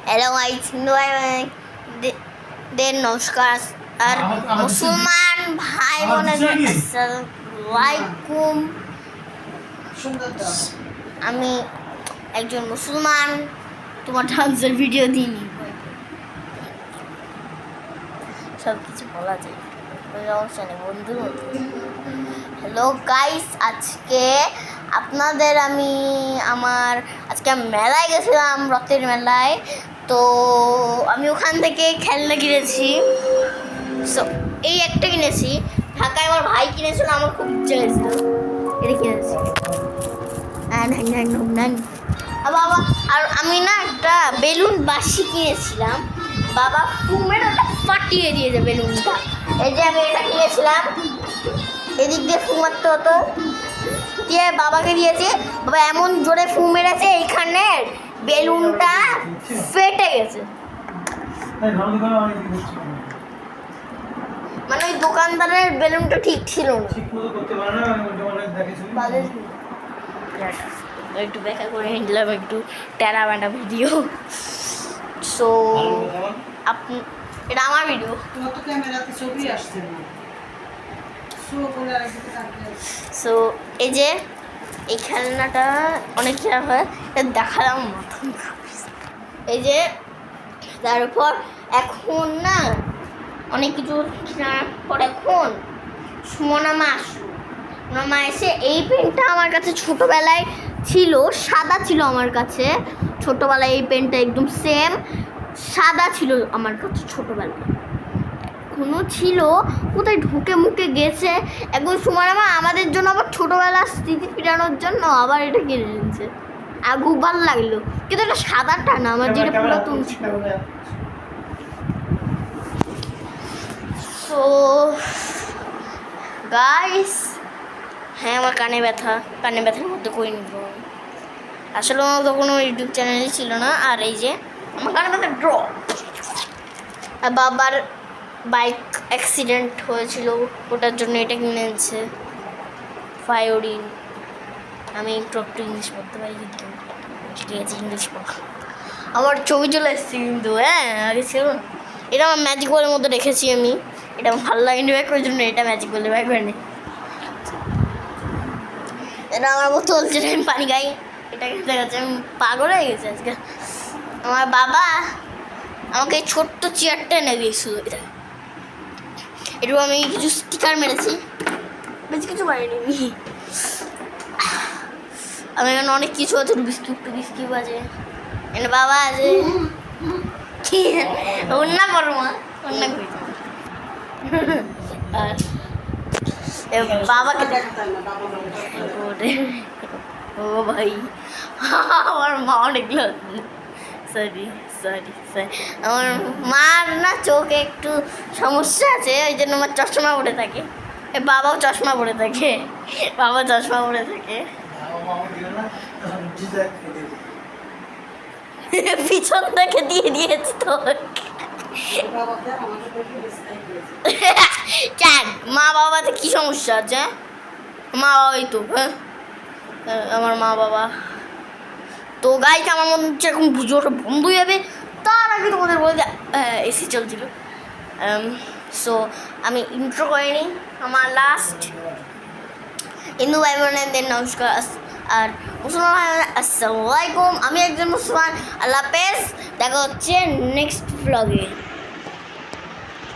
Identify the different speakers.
Speaker 1: Hello guys, দের নমস্কার। আর মুসলমান ভাই বোনেদের আসসালামু আলাইকুম। আমি একজন মুসলমান, তোমার ডান্সের ভিডিও দিইনি, সব কিছু বলা যায়, সমস্যা নেই বন্ধু। হ্যালো গাইস, আজকে আপনাদের আজকে মেলায় গেছিলাম, রথের মেলায়। তো আমি ওখান থেকে খেলনা কিনেছি। সো এই একটা কিনেছি, ঢাকায় আমার ভাই কিনেছিল, আমার খুব ইচ্ছে হয়েছিল, এটা কিনেছি। বাবা, আর আমি না একটা বেলুন বাসি কিনেছিলাম, বাবা ফুমের ওটা ফাটিয়ে দিয়েছে বেলুনটা। এই যে আমি এটা কিনেছিলাম, এদিক দিয়ে ফু মারতে হতো, দিয়ে বাবাকে দিয়েছে, বাবা এমন জোরে ফু মেরেছে এইখানে বেলুনটা ফেটে গেছে। মানে ওই দোকানদারের বেলুনটা ঠিক ছিল না। একটু ব্যাখ্যা করে নিলাম, একটু টেরা ব্যাটা ভিডিও। সো আপনি, এটা আমার ভিডিও। সো এই যে এই খেলনাটা অনেক খেলা হয়, এটা দেখালাম মাথা। এই যে তারপর এখন না অনেক কিছু কেনার পর এখন সুমনামা আসলো। সুমনামা এসে এই পেনটা আমার কাছে ছোটোবেলায় ছিল, সাদা ছিল আমার কাছে ছোটোবেলায়, এই পেনটা একদম সেম সাদা ছিল আমার কাছে ছোটোবেলায়, এখনও ছিল, কোথায় ঢুকে মুখে গেছে। একদম সুমনামা আমাদের জন্য আবার ছোটোবেলার স্মৃতি ফিরানোর জন্য আবার এটা কিনে নিয়েছে, আর খুব ভালো লাগলো। কিন্তু এটা সাদাটা না, আমার যেটা পুরাতন ছিল। সো গাইস, হ্যাঁ আমার কানে ব্যথার মধ্যে করে নিব। আসলে আমার তো কোনো ইউটিউব চ্যানেলই ছিল না। আর এই যে আমার কানে ব্যথা ড্র, বাবার বাইক অ্যাক্সিডেন্ট হয়েছিল, ওটার জন্য এটা কিনে এনেছে ফায়োরিন। আমি একটু ইংলিশ পড়তে পারি, কিন্তু ঠিক আছে ইংলিশ পড়া। আমার ছবি চলে এসেছে কিন্তু, হ্যাঁ আগে ছিল না। এটা আমার ম্যাজিক বলের মধ্যে রেখেছি আমি, এটা ভালো লাগেনি ব্যাগ, ওই জন্য এটা ম্যাজিক বলে ব্যাগ করে নি। এটা আমার মতো চলছে, আমি পানি খাই, এটা দেখা যাচ্ছে আমি পাগল হয়ে গেছি আজকে। আমার বাবা আমাকে এই ছোট্ট চেয়ারটা এনে দিয়েছিল, একটু আমি কিছু স্টিকার মেরেছি, বেশি কিছু পারিনি আমি। এখানে অনেক কিছু আছে, বিস্কিট আছে, এনে বাবা আছে, অন্য করো মা, অন্য করি বাবাকে ও ভাই, আমার মা অনেক সরি, আমার মার না চোখে একটু সমস্যা আছে, ওই জন্য আমার চশমা পড়ে থাকে। বাবাও চশমা পড়ে থাকে, পিছন থেকে দিয়ে দিয়েছি তো। মা বাবাতে কি সমস্যা আছে? মা বাবাই তো, হ্যাঁ আমার মা বাবা তো। গাইকে আমার মনে হচ্ছে এখন ভিডিওটা বন্ধ হয়ে যাবে, তার আগে তোমাদের বলে এসি চলছিল। সো আমি ইন্ট্রো করে নিই আমার লাস্ট। হিন্দু ভাই বোনেদের নমস্কার, আর মুসলমান ভাই বোনেদের আসসালামু আলাইকুম। আমি একজন মুসলমান, আল্লাহ হাফেজ, দেখা হচ্ছে নেক্সট ব্লগে।